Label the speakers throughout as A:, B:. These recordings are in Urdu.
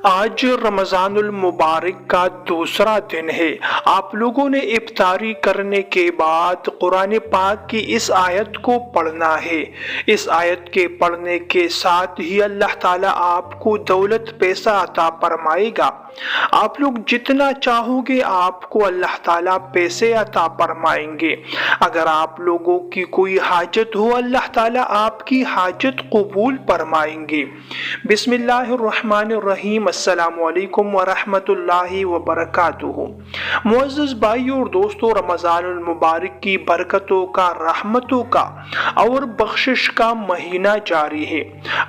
A: آج رمضان المبارک کا دوسرا دن ہے۔ آپ لوگوں نے افطاری کرنے کے بعد قرآن پاک کی اس آیت کو پڑھنا ہے۔ اس آیت کے پڑھنے کے ساتھ ہی اللہ تعالیٰ آپ کو دولت پیسہ عطا فرمائے گا۔ آپ لوگ جتنا چاہو گے آپ کو اللہ تعالیٰ پیسے عطا فرمائیں گے۔ اگر آپ لوگوں کی کوئی حاجت ہو اللہ تعالیٰ آپ کی حاجت قبول فرمائیں گے۔ بسم اللہ الرحمن الرحیم۔ السلام علیکم ورحمۃ اللہ وبرکاتہ۔ معزز بھائیوں اور دوستوں، رمضان المبارک کی برکتوں کا، رحمتوں کا اور بخشش کا مہینہ جاری ہے۔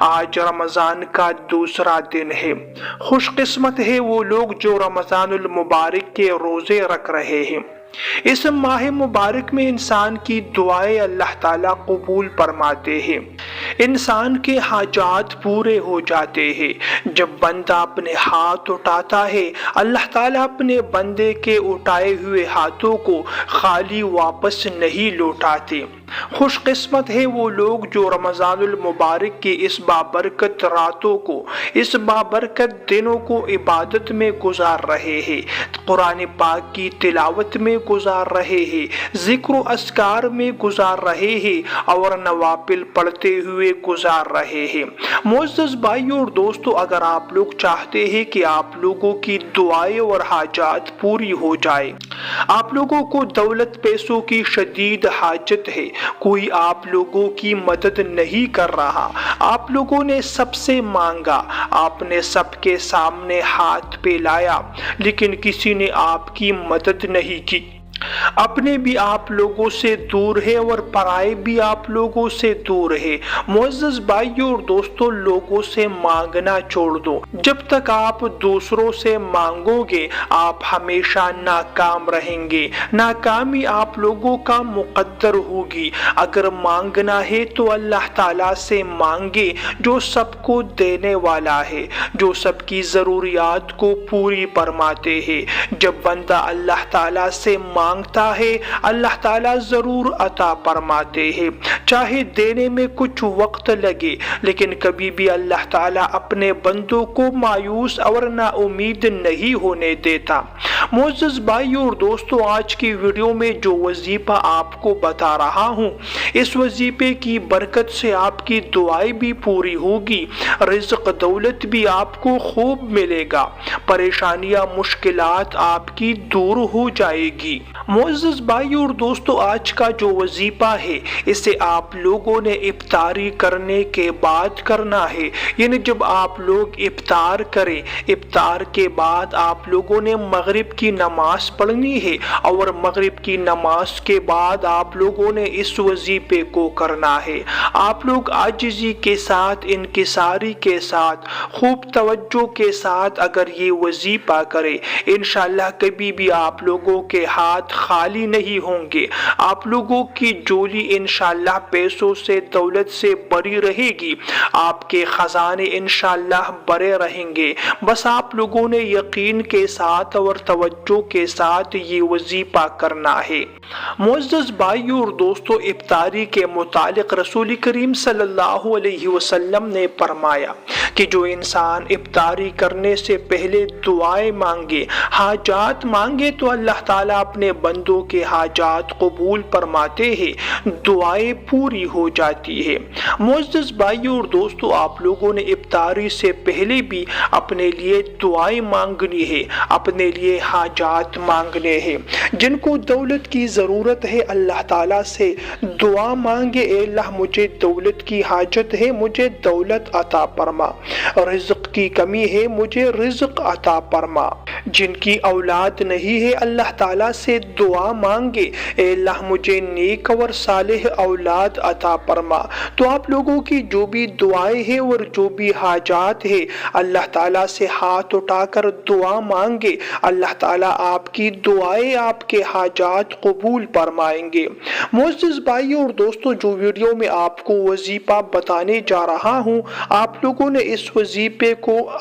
A: آج رمضان کا دوسرا دن ہے۔ خوش قسمت ہے وہ لوگ جو رمضان المبارک کے روزے رکھ رہے ہیں۔ اس ماہ مبارک میں انسان کی دعائیں اللہ تعالیٰ قبول فرماتے ہیں، انسان کے حاجات پورے ہو جاتے ہیں۔ جب بندہ اپنے ہاتھ اٹھاتا ہے اللہ تعالیٰ اپنے بندے کے اٹھائے ہوئے ہاتھوں کو خالی واپس نہیں لوٹاتے۔ خوش قسمت ہے وہ لوگ جو رمضان المبارک کی اس بابرکت راتوں کو، اس بابرکت دنوں کو عبادت میں گزار رہے ہیں، قرآن پاک کی تلاوت میں گزار رہے ہیں، ذکر و اذکار میں گزار رہے ہیں اور نوافل پڑھتے ہوئے گزار رہے ہیں۔ معزز بھائیوں اور دوستوں، اگر آپ لوگ چاہتے ہیں کہ آپ لوگوں کی دعائیں اور حاجات پوری ہو جائے، آپ لوگوں کو دولت پیسوں کی شدید حاجت ہے، کوئی آپ لوگوں کی مدد نہیں کر رہا، آپ لوگوں نے سب سے مانگا، آپ نے سب کے سامنے ہاتھ پہ لایا لیکن کسی نے آپ کی مدد نہیں کی، اپنے بھی آپ لوگوں سے دور ہے اور پرائے بھی آپ لوگوں سے دور ہے۔ معزز بھائیوں اور دوستوں، لوگوں سے مانگنا چھوڑ دو۔ جب تک آپ دوسروں سے مانگو گے آپ ہمیشہ ناکام رہیں گے، ناکامی آپ لوگوں کا مقدر ہوگی۔ اگر مانگنا ہے تو اللہ تعالیٰ سے مانگے جو سب کو دینے والا ہے، جو سب کی ضروریات کو پوری فرماتے ہیں۔ جب بندہ اللہ تعالیٰ سے مانگتا ہے اللہ تعالیٰ ضرور عطا فرماتے ہیں، چاہے دینے میں کچھ وقت لگے، لیکن کبھی بھی اللہ تعالیٰ اپنے بندوں کو مایوس اور نا امید نہیں ہونے دیتا۔ معزز بھائیوں اور دوستوں، آج کی ویڈیو میں جو وظیفہ آپ کو بتا رہا ہوں، اس وظیفے کی برکت سے آپ کی دعائیں بھی پوری ہوگی، رزق دولت بھی آپ کو خوب ملے گا، پریشانیاں مشکلات آپ کی دور ہو جائے گی۔ معزز بھائیوں اور دوستوں، آج کا جو وظیفہ ہے اسے آپ لوگوں نے افطاری کرنے کے بعد کرنا ہے، یعنی جب آپ لوگ افطار کریں، افطار کے بعد آپ لوگوں نے مغرب کی نماز پڑھنی ہے اور مغرب کی نماز کے بعد آپ لوگوں نے اس وظیفے کو کرنا ہے۔ آپ لوگ عاجزی کے ساتھ، انکساری کے ساتھ، خوب توجہ کے ساتھ اگر یہ وظیفہ کریں، انشاءاللہ کبھی بھی آپ لوگوں کے ہاتھ خالی نہیں ہوں گے، آپ لوگوں کی جولی انشاءاللہ پیسوں سے، دولت سے بھری رہے گی، آپ کے خزانے انشاءاللہ بھرے رہیں گے۔ بس آپ لوگوں نے یقین کے ساتھ اور توجہ کے ساتھ یہ وظیفہ کرنا ہے۔ معزز بھائیوں اور دوستوں، افطاری کے متعلق رسول کریم صلی اللہ علیہ وسلم نے فرمایا کہ جو انسان افطاری کرنے سے پہلے دعائیں مانگے، حاجات مانگے تو اللہ تعالیٰ اپنے بندوں کے حاجات قبول فرماتے ہیں، دعائیں پوری ہو جاتی ہے۔ معزز بھائیوں اور دوستوں، آپ لوگوں نے افطاری سے پہلے بھی اپنے لیے دعائیں مانگنی ہے، اپنے لیے حاجات مانگنے ہیں۔ جن کو دولت کی ضرورت ہے اللہ تعالیٰ سے دعا مانگے، اے اللہ مجھے دولت کی حاجت ہے، مجھے دولت عطا فرما، رزق کی کمی ہے مجھے رزق عطا فرما۔ جن کی اولاد نہیں ہے اللہ تعالیٰ سے دعا مانگے، اے اللہ مجھے نیک اور صالح اولاد عطا فرما۔ تو آپ لوگوں کی جو بھی دعائیں ہیں اور جو بھی حاجات ہیں اللہ تعالیٰ سے ہاتھ اٹھا کر دعا مانگے، اللہ تعالیٰ آپ کی دعائیں، آپ کے حاجات قبول فرمائیں گے۔ معزز بھائیوں اور دوستوں، جو ویڈیو میں آپ کو وظیفہ بتانے جا رہا ہوں، آپ لوگوں نے اس وظیفے کو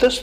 A: 10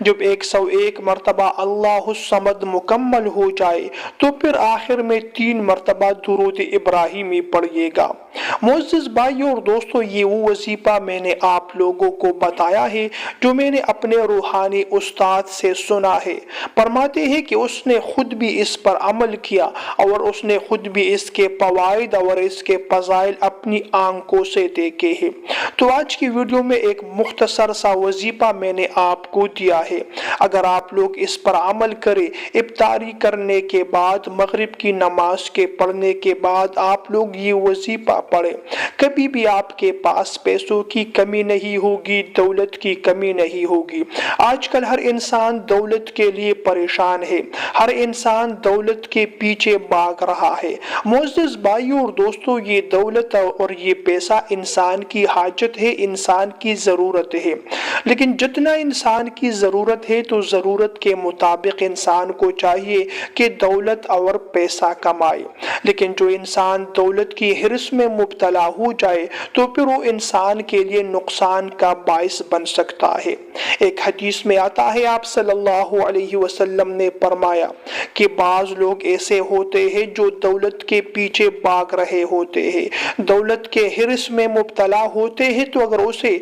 A: جب 101 مرتبہ اللہ الصمد مکمل ہو جائے تو پھر آخر میں 3 مرتبہ درود ابراہیمی پڑھیے گا۔ معزز بھائیوں اور دوستو، یہ وہ وظیفہ میں نے آپ لوگوں کو بتایا ہے جو میں نے اپنے روحانی استاد سے سنا ہے۔ فرماتے ہیں کہ اس نے خود بھی اس پر عمل کیا اور اس نے خود بھی اس کے فوائد اور اس کے فضائل اپنی آنکھوں سے دیکھے ہیں۔ تو آج کی ویڈیو میں ایک مختصر سا وظیفہ میں نے آپ کو دیا ہے۔ اگر آپ لوگ اس پر عمل کریں، افطاری کرنے کے بعد، مغرب کی نماز کے پڑھنے کے بعد آپ لوگ یہ وظیفہ پڑھیں، کبھی بھی آپ کے پاس پیسوں کی کمی نہیں ہوگی، دولت کی کمی نہیں ہوگی۔ آج کل ہر انسان دولت کے لیے پریشان ہے، ہر انسان دولت کے پیچھے بھاگ رہا ہے۔ معزز بھائیوں اور دوستوں، یہ دولت اور یہ پیسہ انسان کی حاجت ہے، انسان کی ضرورت ہے، لیکن جتنا انسان کی ضرورت ہے تو ضرورت کے مطابق انسان کو چاہیے کہ دولت اور پیسہ کمائے۔ لیکن جو انسان دولت کی حرص میں مبتلا ہو جائے تو پھر وہ انسان کے لیے نقصان کا باعث بن سکتا ہے۔ ایک حدیث میں آتا ہے، آپ صلی اللہ علیہ وسلم نے فرمایا کہ بعض لوگ ایسے ہوتے ہیں جو دولت کے پیچھے بھاگ رہے ہوتے ہیں، دولت کے حرص میں مبتلا ہوتے ہیں، تو اگر اسے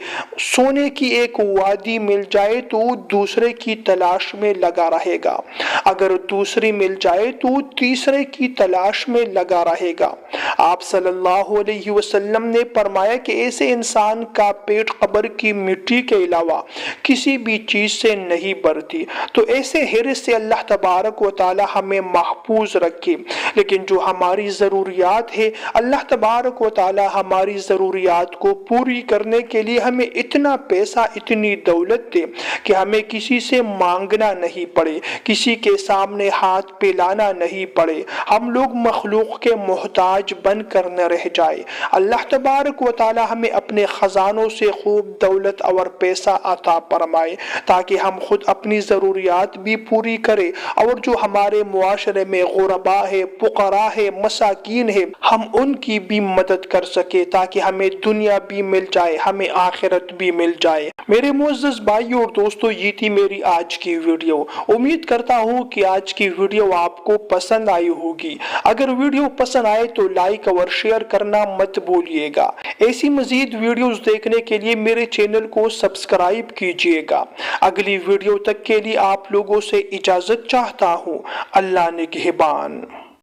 A: سونے کی ایک وادی مل جائے تو دوسرے کی تلاش میں لگا رہے گا، اگر دوسری مل جائے تو تیسرے کی تلاش میں لگا رہے گا۔ آپ صلی اللہ علیہ وسلم نے فرمایا کہ ایسے انسان کا پیٹ قبر کی مٹی کے علاوہ کسی بھی چیز سے نہیں بھرتی۔ تو ایسے حرص سے اللہ تبارک و تعالی ہمیں محفوظ رکھے۔ لیکن جو ہماری ضروریات ہے، اللہ تبارک و تعالی ہماری ضروریات کو پوری کرنے کے لیے ہمیں اتنا پیسہ، اتنی دولت دے کہ ہمیں کسی سے مانگنا نہیں پڑے، کسی کے سامنے ہاتھ پھیلانا نہیں پڑے، ہم لوگ مخلوق کے محتاج بن کر نہ رہ جائے۔ اللہ تبارک و تعالی ہمیں اپنے خزانوں سے خوب دولت اور پیسہ عطا فرمائے تاکہ ہم خود اپنی ضروریات بھی پوری کریں اور جو ہمارے معاشرے میں غربا ہے، فقراء ہے، مساکین ہے، ہم ان کی بھی مدد کر سکے تاکہ ہمیں دنیا بھی مل جائے، ہمیں آخرت بھی مل جائے۔ میرے معزز بھائیوں اور دوستو، یہ تھی میری آج کی ویڈیو۔ امید کرتا ہوں کہ آج کی ویڈیو آپ کو پسند آئی ہوگی۔ اگر ویڈیو پسند آئے تو لائک اور شیئر کرنا مت بھولیے گا۔ ایسی مزید ویڈیوز دیکھنے کے لیے میرے چینل کو سبسکرائب کیجیے گا۔ اگلی ویڈیو تک کے لیے آپ لوگوں سے اجازت چاہتا ہوں۔ اللہ نگہبان۔